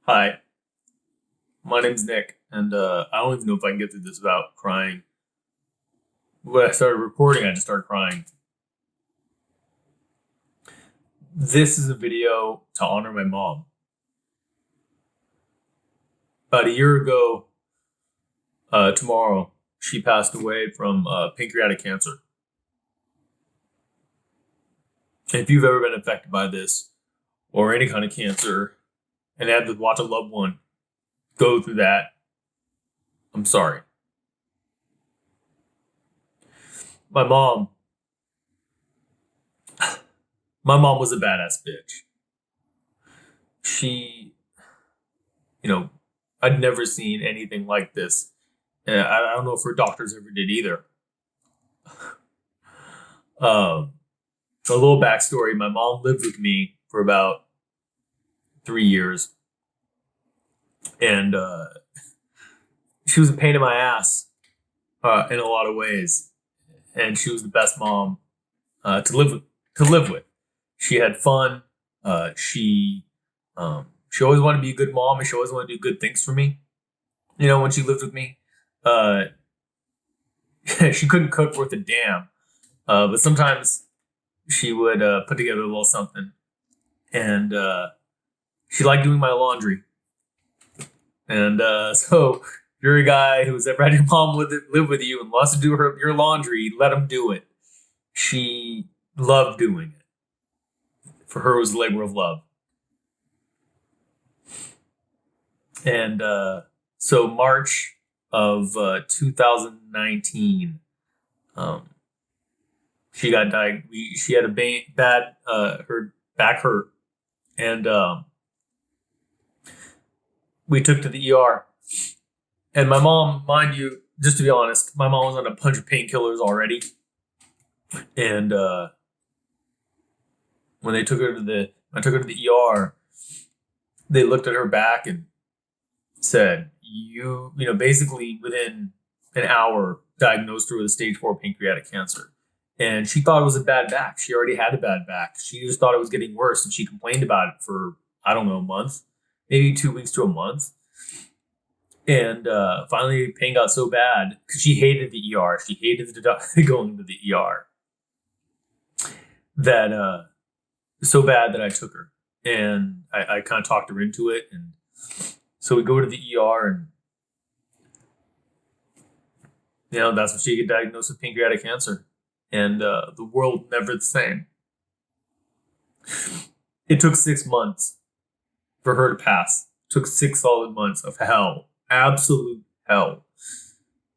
Hi, my name's Nick, and I don't even know if I can get through this without crying. When I started recording, I just started crying. This is a video to honor my mom. About a year ago, tomorrow, she passed away from pancreatic cancer. And if you've ever been affected by this or any kind of cancer and had to watch a loved one go through that, I'm sorry. My mom, my mom was a badass bitch. She, you know, I'd never seen anything like this. And I don't know if her doctors ever did either. Um, a little backstory: my mom lived with me for about 3 years, and she was a pain in my ass in a lot of ways. And she was the best mom to live with. To live with, she had fun. She always wanted to be a good mom, and she always wanted to do good things for me. When she lived with me, uh, she couldn't cook worth a damn, but sometimes she would put together a little something, and she liked doing my laundry. And so, if you're a guy who's ever had your mom live with you and wants to do your laundry, let him do it. She loved doing it. For her, it was a labor of love. And so, March of 2019, she got diagnosed. She had a bad, her back hurt, and we took to the ER. And my mom, mind you, just to be honest, my mom was on a bunch of painkillers already. And when I took her to the ER, they looked at her back and said, basically within an hour, diagnosed her with a stage 4 pancreatic cancer. And she thought it was a bad back. She already had a bad back. She just thought it was getting worse. And she complained about it for, I don't know, a month, maybe 2 weeks to a month. And finally, pain got so bad because she hated the ER. She hated going to the ER. That so bad that I took her, and I kind of talked her into it. And so we go to the ER, and that's when she get diagnosed with pancreatic cancer. And the world never the same. It took 6 months for her to pass. It took 6 solid months of hell. Absolute hell.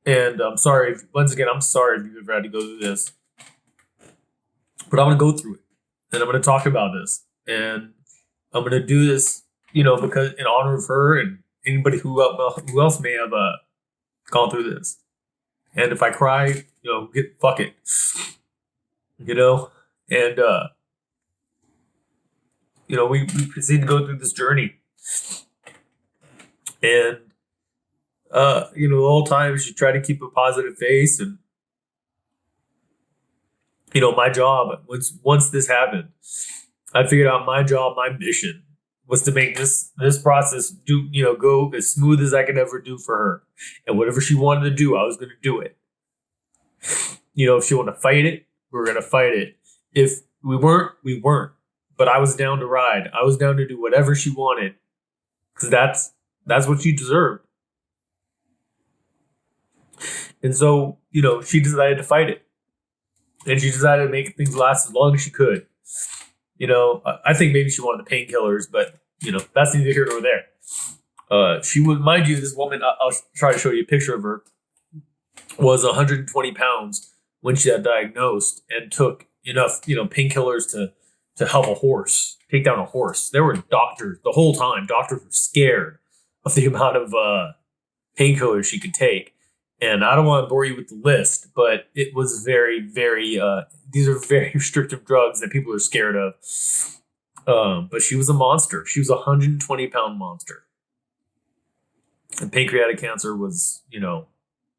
And I'm sorry, once again, I'm sorry if you've ever had to go through this. But I'm going to go through it. And I'm going to talk about this. And I'm going to do this, because in honor of her and anybody who else may have gone through this. And if I cry, fuck it. And, we proceed to go through this journey. And, the whole time she tried to keep a positive face. And, my job, once this happened, I figured out my job, my mission was to make this process go as smooth as I could ever do for her. And whatever she wanted to do, I was going to do it. If she wanted to fight it, we were going to fight it. If we weren't, we weren't. But I was down to ride. I was down to do whatever she wanted, because that's what she deserved. And so, she decided to fight it. And she decided to make things last as long as she could. I think maybe she wanted the painkillers, but, that's neither here nor there. She was, mind you, this woman, I'll try to show you a picture of her, was 120 pounds when she got diagnosed and took enough, painkillers to help take down a horse. There were doctors the whole time. Doctors were scared of the amount of painkillers she could take. And I don't want to bore you with the list, but it was very, very, these are very restrictive drugs that people are scared of. But she was a monster. She was a 120-pound monster. And pancreatic cancer was,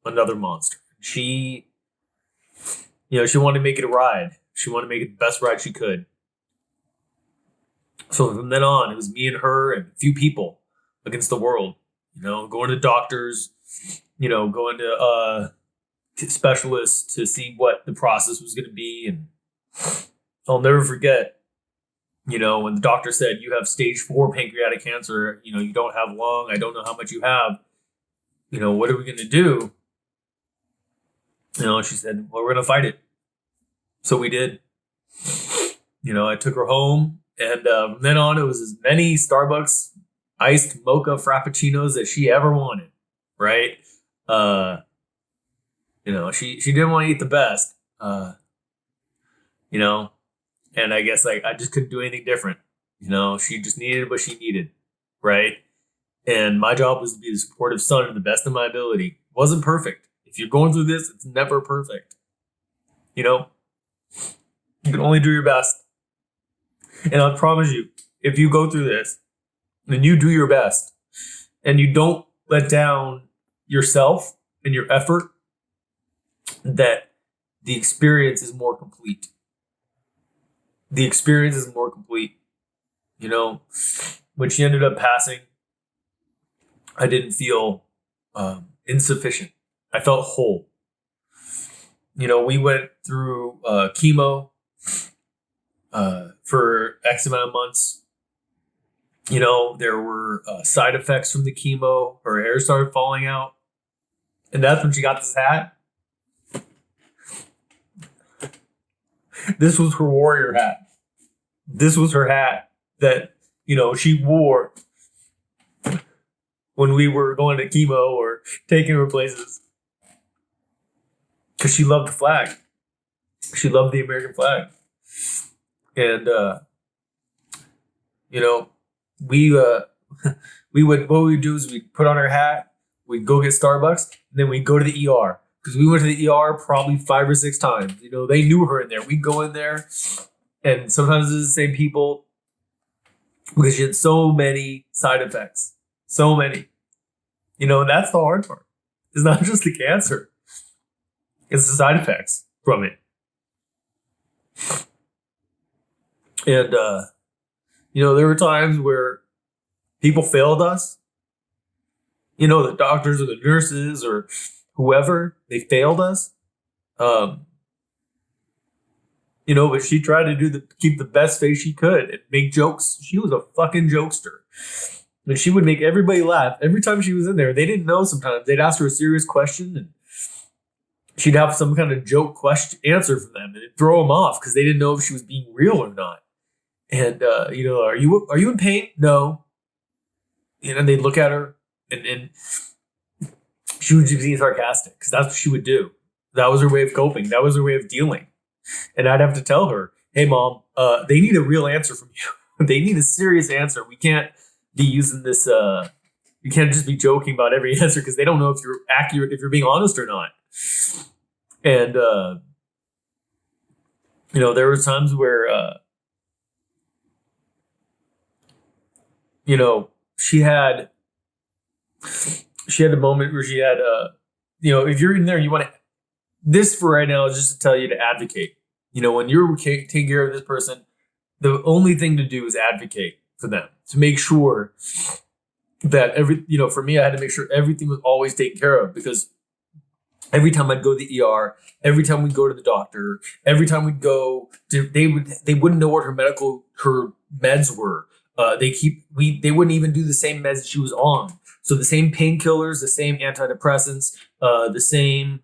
another monster. She wanted to make it a ride. She wanted to make it the best ride she could. So from then on, it was me and her and a few people against the world. Going to doctors, going to specialists to see what the process was going to be. And I'll never forget, when the doctor said, you have stage 4 pancreatic cancer, you don't have long, I don't know how much you have, what are we going to do? She said, well, we're going to fight it. So we did. I took her home, and from then on, it was as many Starbucks iced mocha frappuccinos as she ever wanted, right? She didn't want to eat the best, and I guess I just couldn't do anything different. She just needed what she needed, right? And my job was to be the supportive son to the best of my ability. It wasn't perfect. If you're going through this, it's never perfect. You can only do your best. And I promise you, if you go through this and you do your best and you don't let down yourself and your effort, that the experience is more complete. The experience is more complete. When she ended up passing, I didn't feel insufficient. I felt whole. We went through chemo for X amount of months. There were side effects from the chemo. Her hair started falling out. And that's when she got this hat. This was her warrior hat. This was her hat that, she wore when we were going to chemo or taking her places. Because she loved the flag. She loved the American flag. And, what we'd do is we'd put on her hat, we'd go get Starbucks, and then we'd go to the ER. Because we went to the ER probably 5 or 6 times. They knew her in there. We'd go in there, and sometimes it's the same people because she had so many side effects. So many. And that's the hard part. It's not just the cancer. It's the side effects from it. And, there were times where people failed us. The doctors or the nurses or whoever, they failed us. But she tried to keep the best face she could and make jokes. She was a fucking jokester. And she would make everybody laugh. Every time she was in there, they didn't know sometimes. They'd ask her a serious question and she'd have some kind of joke answer for them, and it'd throw them off because they didn't know if she was being real or not. And, are you in pain? No. And they'd look at her and she would just be sarcastic because that's what she would do. That was her way of coping. That was her way of dealing. And I'd have to tell her, hey, Mom, they need a real answer from you. They need a serious answer. We can't be using this. You can't just be joking about every answer because they don't know if you're accurate, if you're being honest or not. And, there were times where, she had a moment where she had, if you're in there, you want to, this for right now is just to tell you to advocate. When you're taking care of this person, the only thing to do is advocate for them to make sure that for me, I had to make sure everything was always taken care of because every time I'd go to the ER, every time we'd go to the doctor, every time we'd go, they wouldn't know what her meds were. They wouldn't even do the same meds she was on. So the same painkillers, the same antidepressants, the same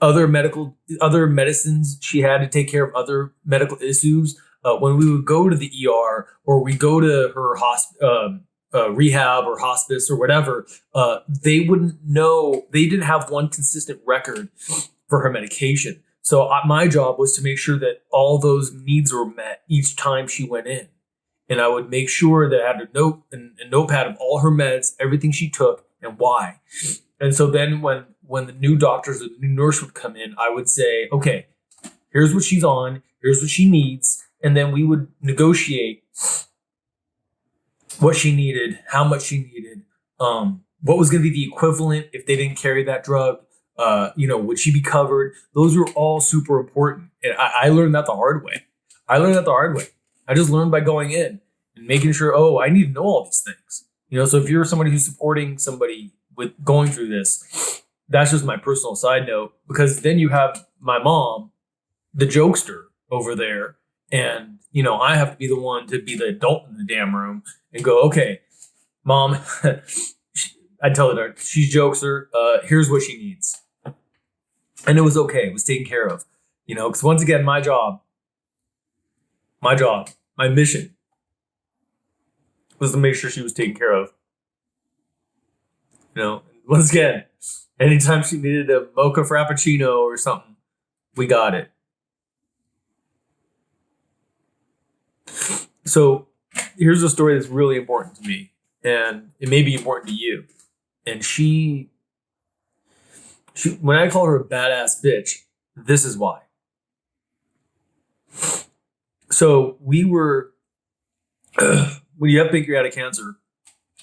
other medicines she had to take care of other medical issues. When we would go to the ER or we go to her rehab or hospice or whatever, they wouldn't know. They didn't have one consistent record for her medication. So my job was to make sure that all those needs were met each time she went in. And I would make sure that I had a notepad of all her meds, everything she took, and why. And so then when the new doctors or the new nurse would come in, I would say, okay, here's what she's on, here's what she needs. And then we would negotiate what she needed, how much she needed, what was going to be the equivalent if they didn't carry that drug. Would she be covered? Those were all super important. And I learned that the hard way. I just learned by going in. and making sure, oh, I need to know all these things. So if you're somebody who's supporting somebody with going through this, that's just my personal side note, because then you have my mom, the jokester over there, and I have to be the one to be the adult in the damn room and go, okay, mom, I tell her she jokes her, here's what she needs. And it was okay. It was taken care of, because once again, my mission was to make sure she was taken care of. Once again, anytime she needed a mocha frappuccino or something, we got it. So here's a story that's really important to me, and it may be important to you. And she when I call her a badass bitch, this is why. So we were, when you have pancreatic cancer,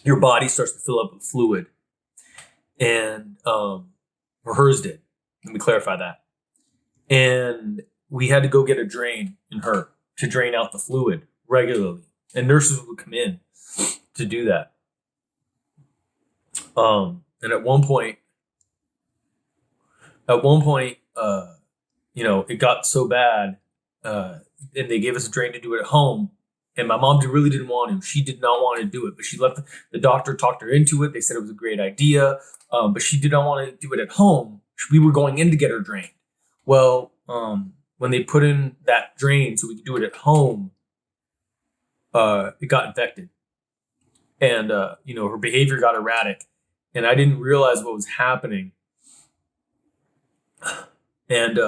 your body starts to fill up with fluid, and or hers did. Let me clarify that. And we had to go get a drain in her to drain out the fluid regularly, and nurses would come in to do that. And at one point, it got so bad, and they gave us a drain to do it at home. And my mom really didn't want to. She did not want to do it, but she left. The doctor talked her into it. They said it was a great idea, but she did not want to do it at home. We were going in to get her drained. Well, when they put in that drain so we could do it at home, it got infected, and her behavior got erratic, and I didn't realize what was happening. And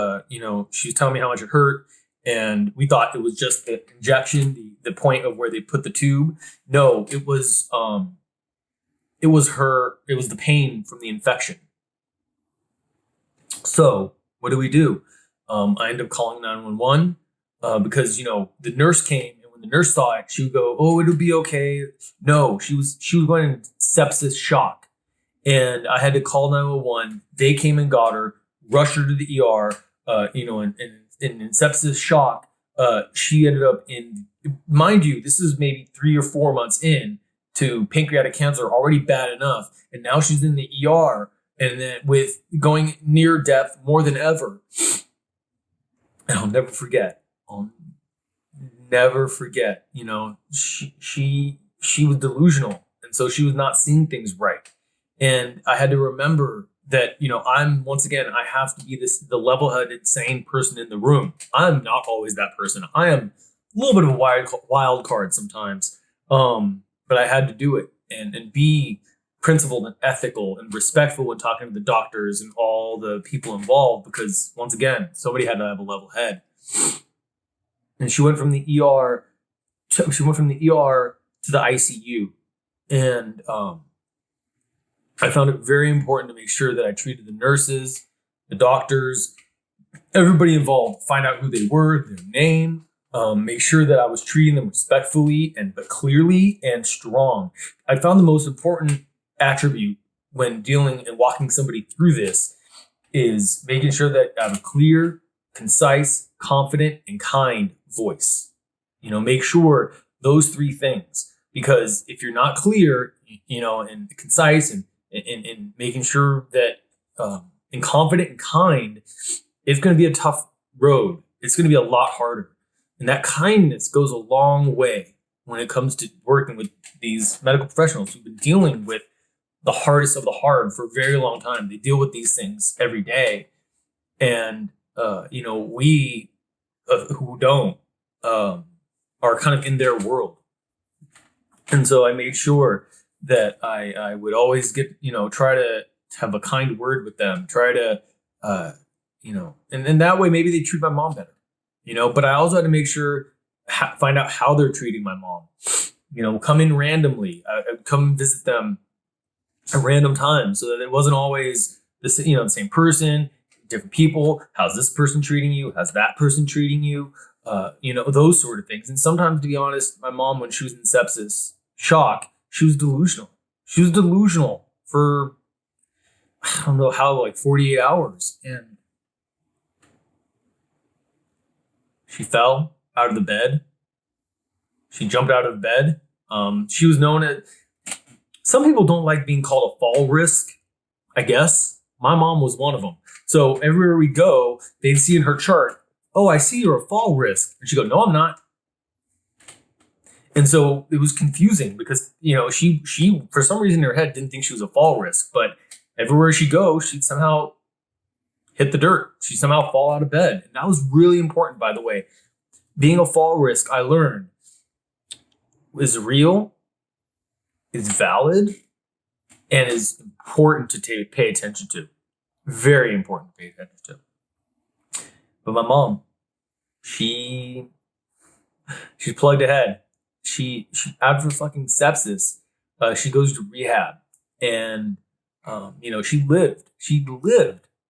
she was telling me how much it hurt, and we thought it was just the injection, the point of where they put the tube. No, it was the pain from the infection. So what do? I ended up calling 911 because the nurse came, and when the nurse saw it, she would go, "Oh, it'll be okay." No, she was going into sepsis shock, and I had to call 911. They came and got her, rushed her to the ER. In sepsis shock, she ended up in. Mind you, this is maybe 3 or 4 months in to pancreatic cancer, already bad enough, and now she's in the ER, and then with going near death more than ever. And I'll never forget. She was delusional, and so she was not seeing things right. And I had to remember that, I have to be the level-headed, sane person in the room. I'm not always that person. I am a little bit of a wild card sometimes, but I had to do it and be principled and ethical and respectful when talking to the doctors and all the people involved, because once again, somebody had to have a level head. And she went from the ER to the ICU, and I found it very important to make sure that I treated the nurses, the doctors, everybody involved, find out who they were, their name, make sure that I was treating them respectfully but clearly and strong. I found the most important attribute when dealing and walking somebody through this is making sure that I have a clear, concise, confident, and kind voice. Make sure those 3 things, because if you're not clear, and concise and making sure that and confident and kind, it's going to be a tough road. It's going to be a lot harder. And that kindness goes a long way when it comes to working with these medical professionals who've been dealing with the hardest of the hard for a very long time. They deal with these things every day. And, we who don't are kind of in their world. And so I made sure that I would always try to have a kind word with them, try to, and that way maybe they treat my mom better, but I also had to make sure, find out how they're treating my mom, come in randomly, come visit them at random times so that it wasn't always the same person, different people. How's this person treating you? How's that person treating you? Those sort of things. And sometimes, to be honest, my mom, when she was in sepsis shock, she was delusional. She was delusional for, I don't know how, like 48 hours. And she fell out of the bed. She jumped out of bed. She was known as. Some people don't like being called a fall risk. I guess my mom was one of them. So everywhere we go, they'd see in her chart, "Oh, I see you're a fall risk," and she'd go, "No, I'm not." And so it was confusing because she for some reason in her head didn't think she was a fall risk, but everywhere she goes, she'd somehow hit the dirt. She'd somehow fall out of bed, and that was really important. By the way, being a fall risk, I learned, is real, is valid, and is important to pay attention to. Very important to pay attention to. But my mom, she's plugged ahead. She after fucking sepsis, she goes to rehab, and she lived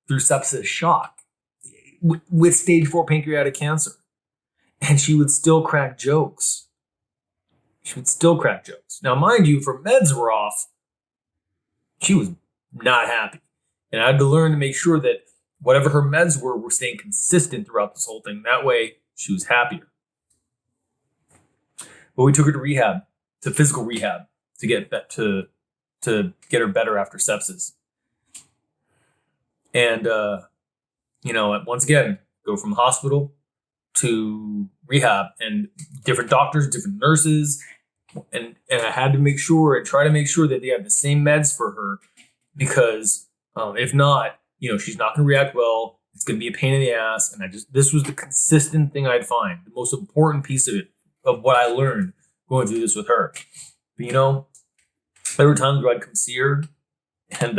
through sepsis shock with stage 4 pancreatic cancer, and she would still crack jokes. Now, mind you, if her meds were off, she was not happy, and I had to learn to make sure that whatever her meds were staying consistent throughout this whole thing. That way, she was happier. But we took her to rehab, to physical rehab, to get to get her better after sepsis. And once again, go from hospital to rehab, and different doctors, different nurses, and I had to make sure and try to make sure that they have the same meds for her, because if not, she's not going to react well. It's going to be a pain in the ass. And this was the consistent thing I'd find, the most important piece of it, of what I learned going through this with her. But there were times where I'd come see her, and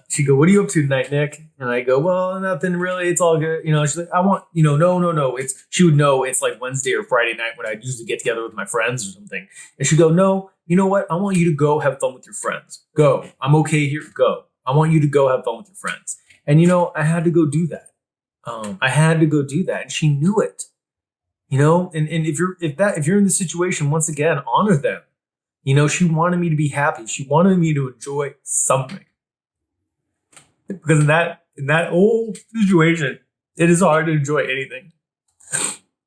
she'd go, "What are you up to tonight, Nick?" And I go, "Well, nothing really. It's all good." She's like, "I want, no." She would know it's like Wednesday or Friday night when I'd usually get together with my friends or something. And she'd go, "No, you know what? I want you to go have fun with your friends. Go. I'm okay here. Go. I want you to go have fun with your friends." And I had to go do that. And she knew it. And if you're in this situation, once again, honor them. She wanted me to be happy. She wanted me to enjoy something. Because in that old situation, it is hard to enjoy anything.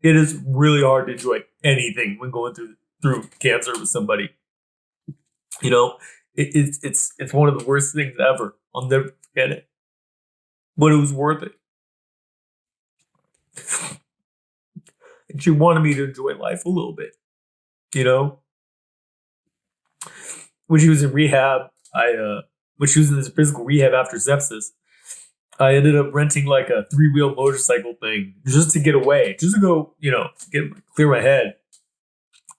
It is really hard to enjoy anything when going through cancer with somebody. It's one of the worst things ever. I'll never forget it. But it was worth it. And she wanted me to enjoy life a little bit. When she was in rehab, when she was in this physical rehab after sepsis, I ended up renting like a 3-wheel motorcycle thing just to get away, just to go, clear my head.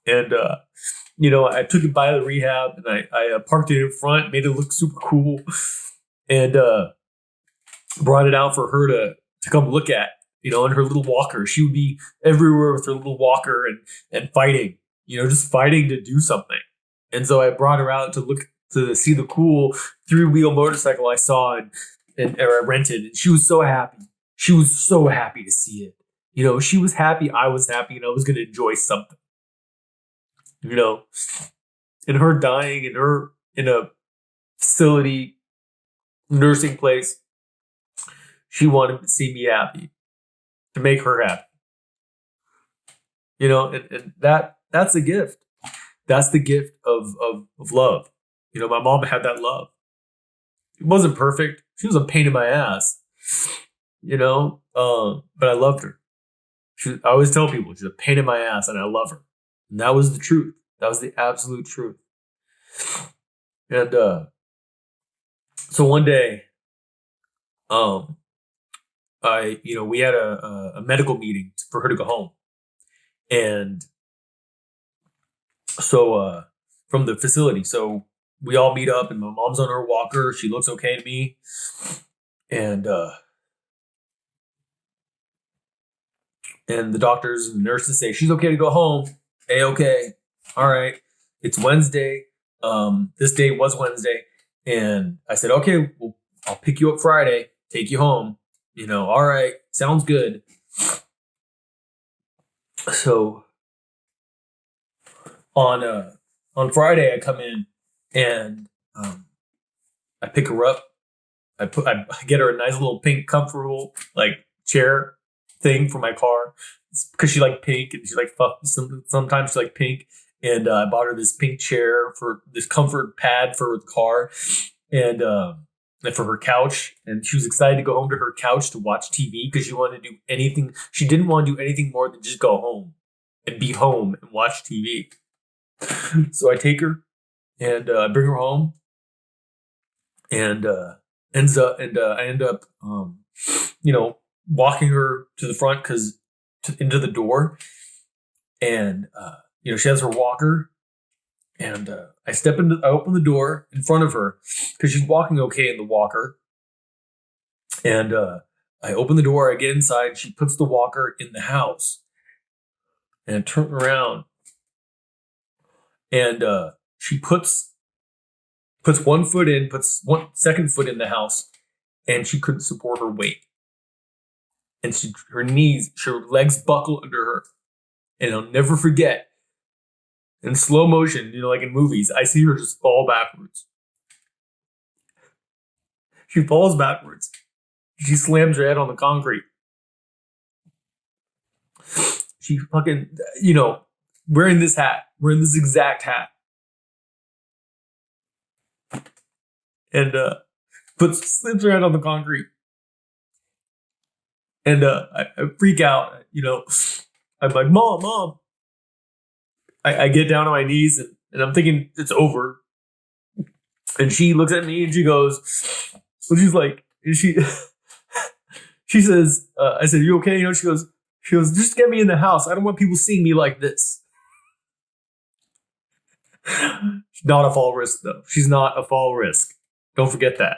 And, I took it by the rehab, and I parked it in front, made it look super cool, and brought it out for her to come look at, in her little walker. She would be everywhere with her little walker and fighting, just fighting to do something. And so I brought her out to see the cool 3-wheel motorcycle I saw or I rented. And she was so happy. She was so happy to see it. She was happy, I was happy, and I was going to enjoy something. And her dying in a facility, nursing place, she wanted to see me happy, to make her happy. And that's a gift. That's the gift of love. My mom had that love. It wasn't perfect. She was a pain in my ass, but I loved her. I always tell people she's a pain in my ass, and I love her. And that was the truth. That was the absolute truth. And so one day, we had a medical meeting for her to go home, and so from the facility, so we all meet up, and my mom's on her walker. She looks okay to me, and the doctors and the nurses say she's okay to go home. Hey, okay, all right. It's Wednesday. This day was Wednesday, and I said, okay, well, I'll pick you up Friday, take you home. All right, sounds good. So on Friday, I come in and I pick her up. I get her a nice little pink, comfortable chair, thing for my car because she liked pink and she like fuck sometimes she liked pink. And I bought her this pink chair for this comfort pad for the car and for her couch. And she was excited to go home to her couch to watch TV because she wanted to do anything. She didn't want to do anything more than just go home and be home and watch TV. So I take her and I bring her home and I end up walking her to the front into the door and she has her walker and I open the door in front of her because she's walking okay in the walker and I open the door, I get inside, she puts the walker in the house and I turn around and she puts one foot in, puts one second foot in the house, and she couldn't support her weight. And her legs buckle under her. And I'll never forget, in slow motion, like in movies, I see her just fall backwards. She falls backwards. She slams her head on the concrete. She fucking, wearing this exact hat. And slams her head on the concrete. And I freak out, I'm like, Mom. I get down on my knees and I'm thinking it's over. And she looks at me and she goes, she's like, she says, I said, you okay? She goes, just get me in the house. I don't want people seeing me like this. She's not a fall risk, though. She's not a fall risk. Don't forget that.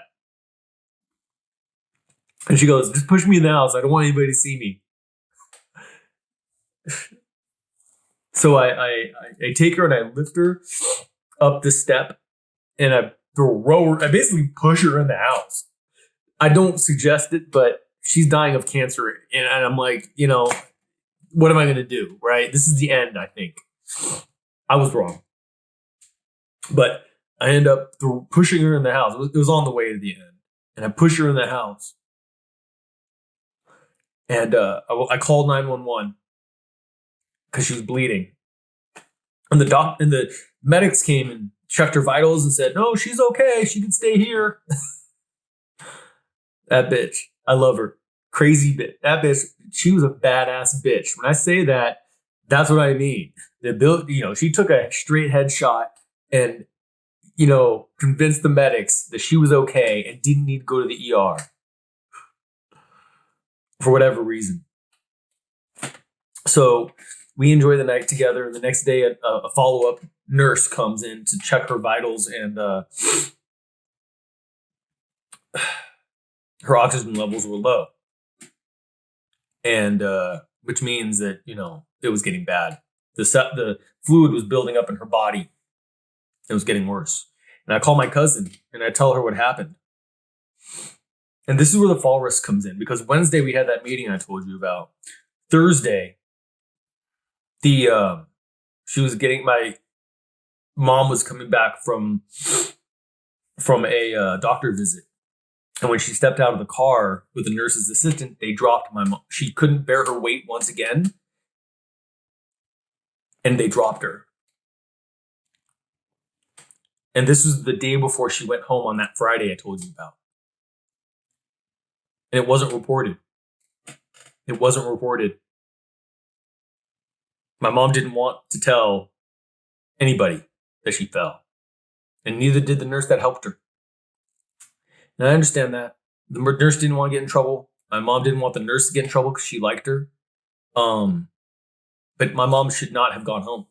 And she goes, just push me in the house. I don't want anybody to see me. So I take her and I lift her up the step and I basically push her in the house. I don't suggest it, but she's dying of cancer. And I'm like, what am I going to do? Right? This is the end, I think. I was wrong. But I end up pushing her in the house. It was on the way to the end. And I push her in the house. And I called 911 because she was bleeding. And the medics came and checked her vitals and said, no, she's okay. She can stay here. That bitch. I love her. Crazy bitch. That bitch, she was a badass bitch. When I say that, that's what I mean. She took a straight headshot and, convinced the medics that she was okay and didn't need to go to the ER. For whatever reason. So we enjoy the night together. And the next day, a follow-up nurse comes in to check her vitals and her oxygen levels were low. And which means that, it was getting bad. The fluid was building up in her body. It was getting worse. And I call my cousin and I tell her what happened. And this is where the fall risk comes in because Wednesday we had that meeting I told you about. Thursday, my mom was coming back from a doctor visit. And when she stepped out of the car with the nurse's assistant, they dropped my mom. She couldn't bear her weight once again. And they dropped her. And this was the day before she went home on that Friday I told you about. And it wasn't reported. It wasn't reported. My mom didn't want to tell anybody that she fell. And neither did the nurse that helped her. And I understand that. The nurse didn't want to get in trouble. My mom didn't want the nurse to get in trouble because she liked her. But my mom should not have gone home.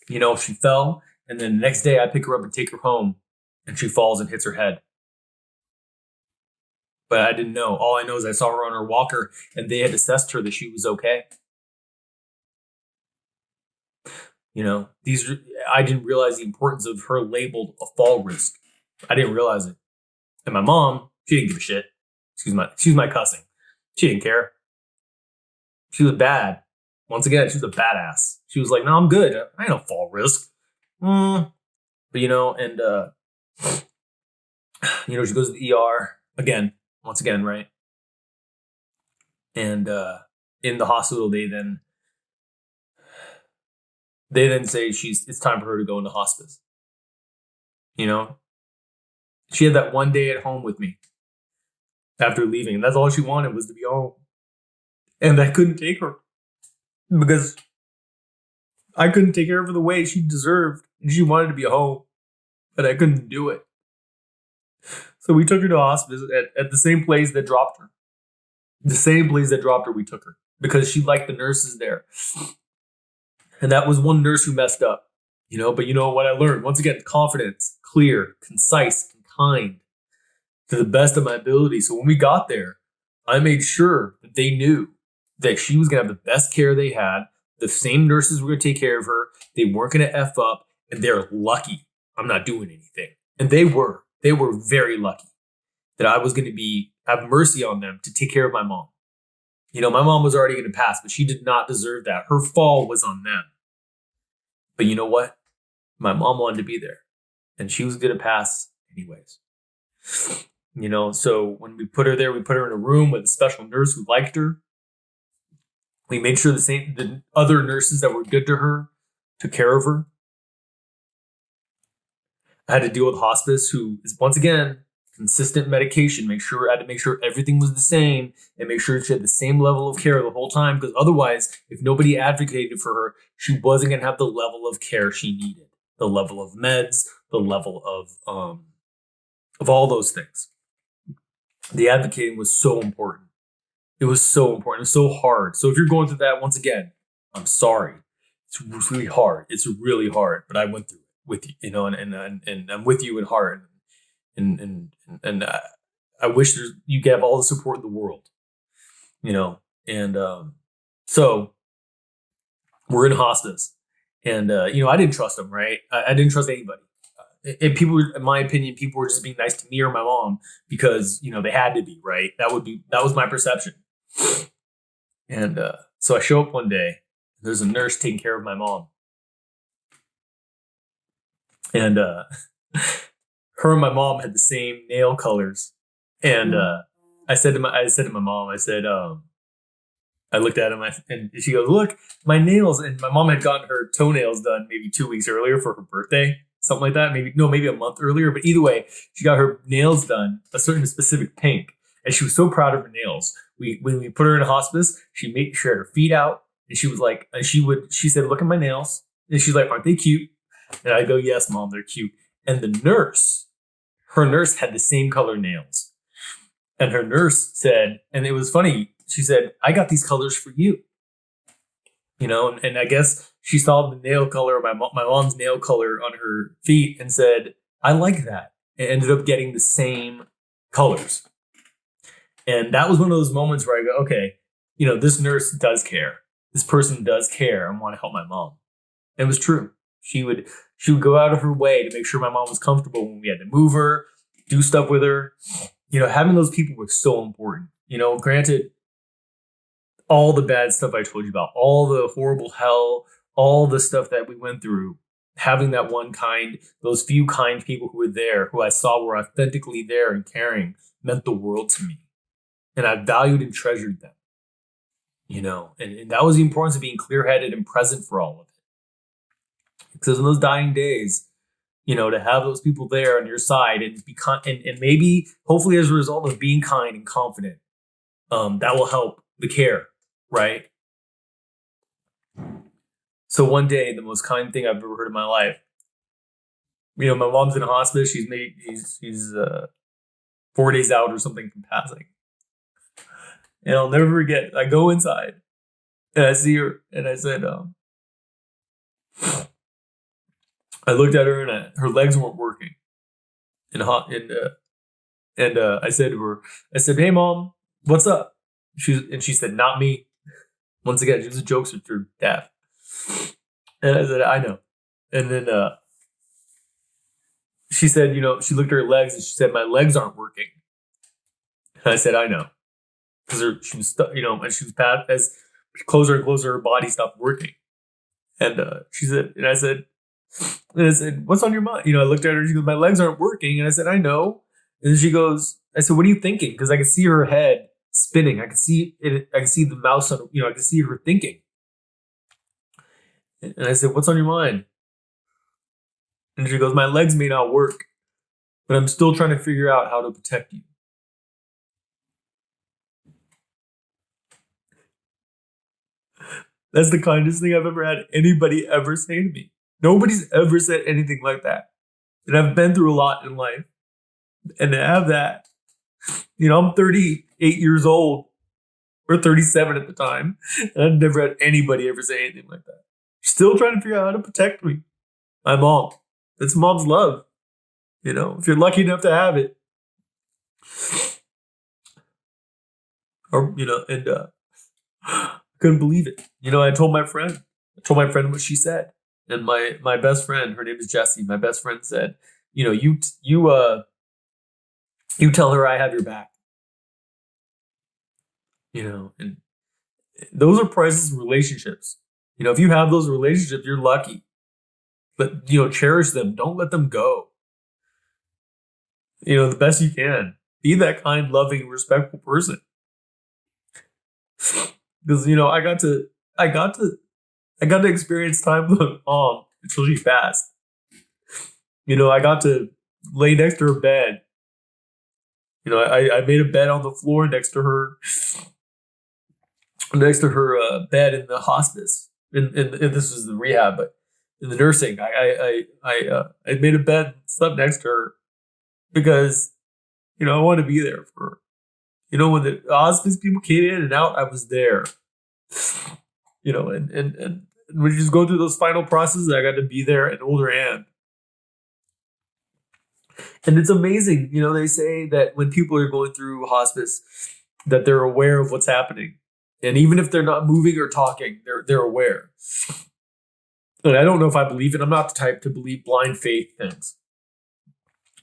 She fell, and then the next day I pick her up and take her home, and she falls and hits her head. But I didn't know. All I know is I saw her on her walker, and they had assessed her that she was okay. I didn't realize the importance of her labeled a fall risk. I didn't realize it. And my mom, she didn't give a shit. Excuse my cussing. She didn't care. She was bad. Once again, she was a badass. She was like, no, I'm good. I ain't no fall risk. But, she goes to the ER again, once again, right? And in the hospital, they then say it's time for her to go into hospice. You know, she had that one day at home with me after leaving, and that's all she wanted was to be home. And I couldn't take her because I couldn't take care of her the way she deserved, and she wanted to be home, but I couldn't do it. So we took her to hospice at the same place that dropped her. The same place that dropped her, we took her because she liked the nurses there. And that was one nurse who messed up, but you know what I learned? Once again, confidence, clear, concise, and kind to the best of my ability. So when we got there, I made sure that they knew that she was going to have the best care they had. The same nurses were going to take care of her. They weren't going to F up, and they're lucky I'm not doing anything. And they were very lucky that I was going to have mercy on them to take care of my mom. My mom was already going to pass, but she did not deserve that. Her fall was on them. But you know what? My mom wanted to be there, and she was going to pass anyways. So when we put her there, we put her in a room with a special nurse who liked her. We made sure the other nurses that were good to her took care of her. I had to deal with hospice, who is once again consistent medication. I had to make sure everything was the same and make sure she had the same level of care the whole time. Because otherwise, if nobody advocated for her, she wasn't going to have the level of care she needed, the level of meds, the level of all those things. The advocating was so important. It was so important. It was so hard. So if you're going through that, once again, I'm sorry. It's really hard. It's really hard. But I went through it with you, and I'm with you in heart. And I wish you could have all the support in the world, so we're in hospice, and I didn't trust them, right? I didn't trust anybody. And people, in my opinion, people were just being nice to me or my mom because they had to be, right? That was my perception. And so I show up one day. There's a nurse taking care of my mom, and her and my mom had the same nail colors. And I said to my mom, I looked at him and she goes, "Look, my nails." And my mom had gotten her toenails done maybe 2 weeks earlier for her birthday, something like that. Maybe a month earlier. But either way, she got her nails done a certain specific pink, and she was so proud of her nails. When we put her in a hospice, she had her feet out, and she was like, she said, "Look at my nails," and she's like, "Aren't they cute?" And I go, "Yes, Mom, they're cute." And her nurse had the same color nails. And her nurse said, and it was funny, she said, "I got these colors for you." And I guess she saw the nail color, my mom's nail color on her feet, and said, "I like that." And ended up getting the same colors. And that was one of those moments where I go, okay, this nurse does care. This person does care and want to help my mom. And it was true. She would go out of her way to make sure my mom was comfortable when we had to move her, do stuff with her. Having those people was so important. Granted, all the bad stuff I told you about, all the horrible hell, all the stuff that we went through, having those few kind people who were there, who I saw were authentically there and caring, meant the world to me. And I valued and treasured them. And that was the importance of being clear-headed and present for all of it. Because in those dying days, to have those people there on your side and be and maybe, hopefully, as a result of being kind and confident, that will help the care, right? So one day, the most kind thing I've ever heard in my life. My mom's in hospice. She's 4 days out or something from passing, and I'll never forget. I go inside and I see her, and I said, I looked at her and her legs weren't working. And I said to her, "Hey, Mom, what's up?" She said, "Not me." Once again, she was a jokester to death. And I said, "I know." And then she said, she looked at her legs and she said, "My legs aren't working." And I said, "I know," because she was, and she was bad as closer and closer, her body stopped working. And she said, and I said, "What's on your mind?" I looked at her. She goes, "My legs aren't working." And I said, "I know." And then she goes, I said, "What are you thinking?" Because I could see her head spinning. I could see it. I could see the mouse on. I could see her thinking. And I said, "What's on your mind?" And she goes, "My legs may not work, but I'm still trying to figure out how to protect you." That's the kindest thing I've ever had anybody ever say to me. Nobody's ever said anything like that. And I've been through a lot in life. And to have that, I'm 38 years old, or 37 at the time, and I've never had anybody ever say anything like that. Still trying to figure out how to protect me. My mom. That's mom's love. If you're lucky enough to have it. And couldn't believe it. I told my friend what she said. And my best friend, her name is Jessie, my best friend said, you tell her I have your back. And those are priceless relationships. If you have those relationships, you're lucky. But, cherish them. Don't let them go. The best you can. Be that kind, loving, respectful person. Because, I got to experience time with my mom until she passed. I got to lay next to her bed. I made a bed on the floor next to her bed in the hospice. And this was the rehab, but in the nursing, I made a bed, slept next to her because, I wanted to be there for her. When the hospice people came in and out, I was there. And when you just go through those final processes, I got to be there and hold her hand. And it's amazing, they say that when people are going through hospice, that they're aware of what's happening. And even if they're not moving or talking, they're aware. And I don't know if I believe it. I'm not the type to believe blind faith things.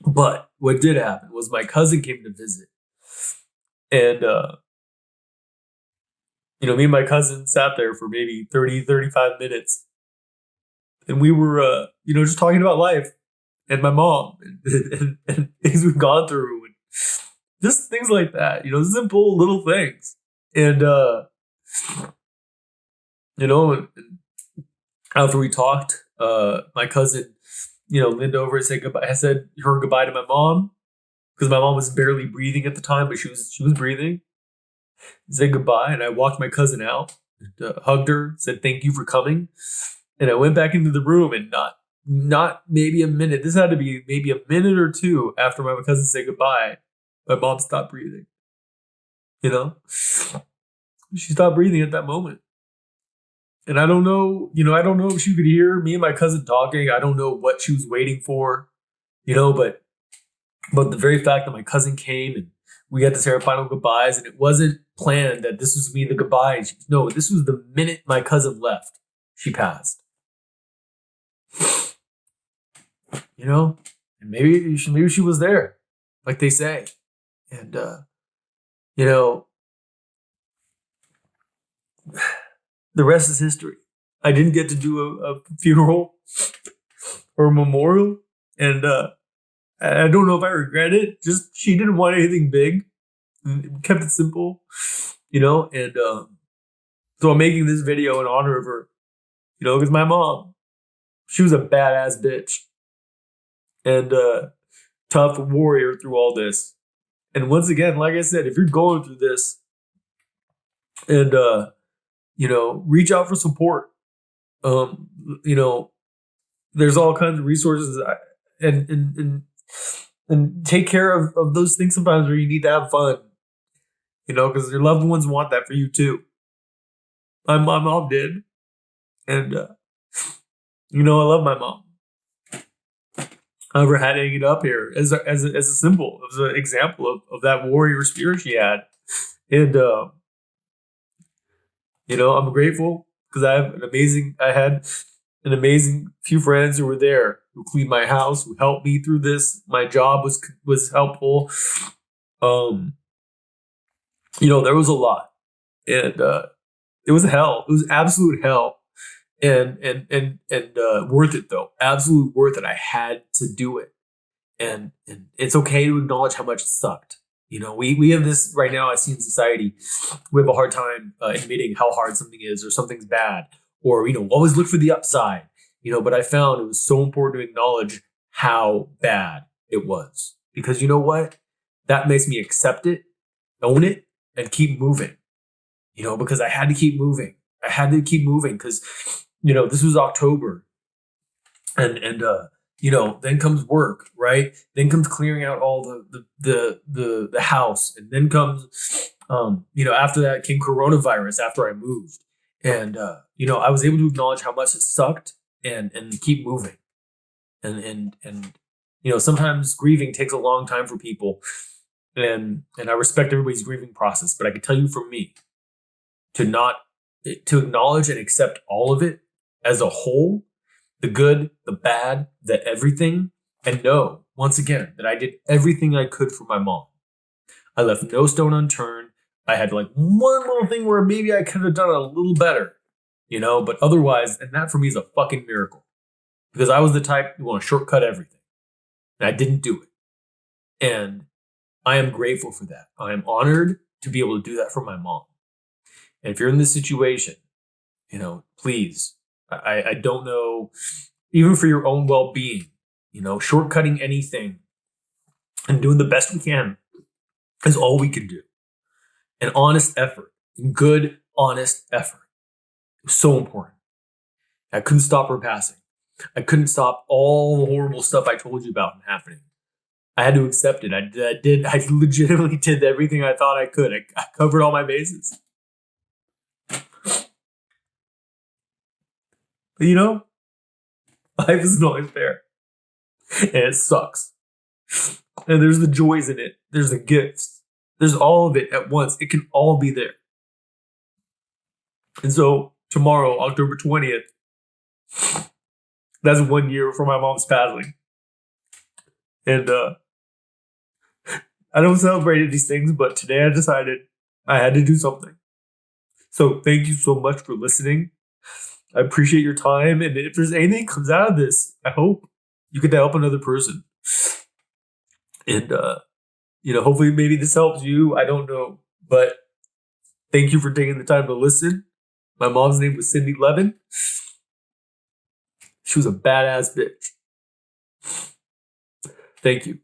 But what did happen was my cousin came to visit. And, me and my cousin sat there for maybe 30, 35 minutes. And we were, just talking about life and my mom and things we've gone through. And just things like that, simple little things. And, after we talked, my cousin, leaned over and said goodbye. I said her goodbye to my mom because my mom was barely breathing at the time, but she was breathing. Said goodbye, and I walked my cousin out, hugged her, said thank you for coming, and I went back into the room. And not maybe a minute. This had to be maybe a minute or two after my cousin said goodbye. My mom stopped breathing. She stopped breathing at that moment. And I don't know, I don't know if she could hear me and my cousin talking. I don't know what she was waiting for, but the very fact that my cousin came and we got to say our final goodbyes, and it wasn't planned that this was me the goodbye. No, this was the minute my cousin left, she passed. And maybe she was there, like they say. And, the rest is history. I didn't get to do a funeral or a memorial. And I don't know if I regret it. Just she didn't want anything big. Kept it simple, And so I'm making this video in honor of her, because my mom, she was a badass bitch. And tough warrior through all this. And once again, like I said, if you're going through this and, reach out for support. There's all kinds of resources and take care of those things sometimes where you need to have fun, because your loved ones want that for you too. My mom did. And, I love my mom. I never had hanging up here as a symbol, as an example of that warrior spirit she had. And, I'm grateful because I had an amazing few friends who were there, who cleaned my house, who helped me through this. My job was helpful. There was a lot, and it was hell. It was absolute hell. And worth it though. Absolutely worth it. I had to do it. And it's okay to acknowledge how much it sucked. We have this right now. I see in society, we have a hard time admitting how hard something is, or something's bad, or always look for the upside. But I found it was so important to acknowledge how bad it was, because you know what? That makes me accept it, own it, and keep moving. Because I had to keep moving. I had to keep moving because this was October, and then comes work, right? Then comes clearing out all the house, and then comes after that came coronavirus after I moved, and I was able to acknowledge how much it sucked and keep moving, and sometimes grieving takes a long time for people, and I respect everybody's grieving process, but I can tell you from me to acknowledge and accept all of it as a whole, the good, the bad, the everything, and know once again that I did everything I could for my mom. I left no stone unturned. I had like one little thing where maybe I could have done a little better, but otherwise, and that for me is a fucking miracle, because I was the type who want to shortcut everything, and I didn't do it. And I am grateful for that. I am honored to be able to do that for my mom. And if you're in this situation, please, I don't know, even for your own well-being, shortcutting anything and doing the best we can is all we can do. An honest effort, good, honest effort. It was so important. I couldn't stop her passing. I couldn't stop all the horrible stuff I told you about from happening. I had to accept it. I legitimately did everything I thought I could. I covered all my bases. But life isn't always fair. And it sucks. And there's the joys in it. There's the gifts. There's all of it at once. It can all be there. And so tomorrow, October 20th, that's 1 year for my mom's passing. And I don't celebrate these things, but today I decided I had to do something. So thank you so much for listening. I appreciate your time. And if there's anything that comes out of this, I hope you get to help another person. And, hopefully maybe this helps you. I don't know. But thank you for taking the time to listen. My mom's name was Cindy Levin. She was a badass bitch. Thank you.